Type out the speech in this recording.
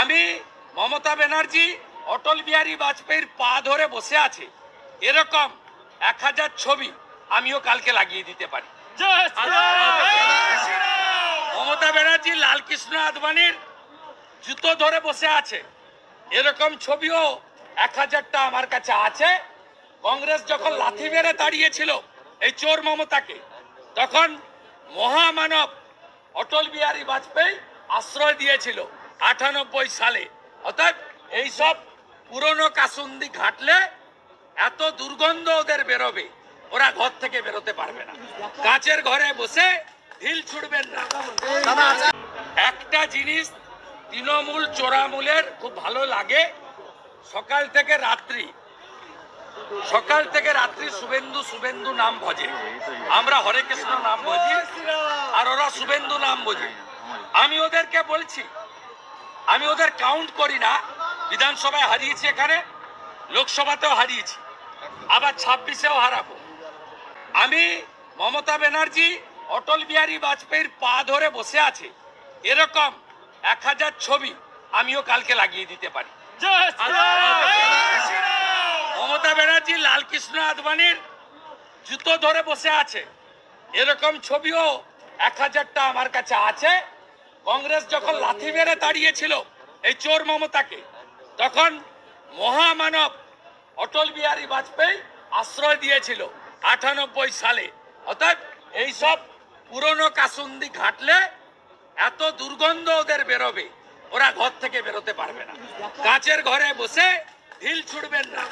আমি মমতা ব্যানার্জি অটল বিহারী বাজপেয়ীর পা ধরে বসে আছে এরকম 1000 ছবি আমিও কালকে লাগিয়ে দিতে পারি। মমতা ব্যানার্জি লালকৃষ্ণ আদবানির জুতো ধরে বসে আছে এরকম ছবিও 1000টা আমার কাছে আছে। কংগ্রেস যখন লাথি মেরে তাড়িয়েছিল এই চোর মমতাকে, তখন মহামানব অটল বিহারী বাজপেয়ী আশ্রয় দিয়েছিল 98 সালে। অর্থাৎ এইসব পুরনো কাসুন্দি ঘাটলে এত দুর্গন্ধ ওদের বেরোবে, ওরা ঘর থেকে বেরোতে পারবে না। কাঁচের ঘরে বসে ঢিল ছুড়বেন না। একটা জিনিস তৃণমূল চোরামূলের খুব ভালো লাগে, সকাল থেকে রাত্রি শুভেন্দু শুভেন্দু নাম ভজে, আমরা হরে কৃষ্ণ নাম ভজি আর ওরা শুভেন্দু নাম ভজে। আমি ওদেরকে বলছি, আমি ওদের কাউন্ট করি না। বিধানসভায় হারিয়েছি, এখানে লোকসভাতেও হারিয়েছি, আবার 26-এও হারাবো। আমি মমতা ব্যানার্জি অটল বিহারী বাজপেয়ীর পা ধরে বসে আছে এরকম 1000 ছবি আমিও কালকে লাগিয়ে দিতে পারি। মমতা ব্যানার্জি লালকৃষ্ণ আদবানির জুতো ধরে বসে আছে এরকম ছবিও 1000টা আমার কাছে আছে। কংগ্রেস যখন লাথি মেরে তাড়িয়েছিল এই চোর মমতাকে, তখন মহামানব অটল বিহারী বাজপেয়ী আশ্রয় দিয়েছিল 98 সালে। অর্থাৎ এইসব পুরনো কাসুন্দি ঘাটলে এত দুর্গন্ধ ওদের বেরোবে, ওরা ঘর থেকে বেরোতে পারবে না। কাঁচের ঘরে বসে ঢিল ছুড়বেন না।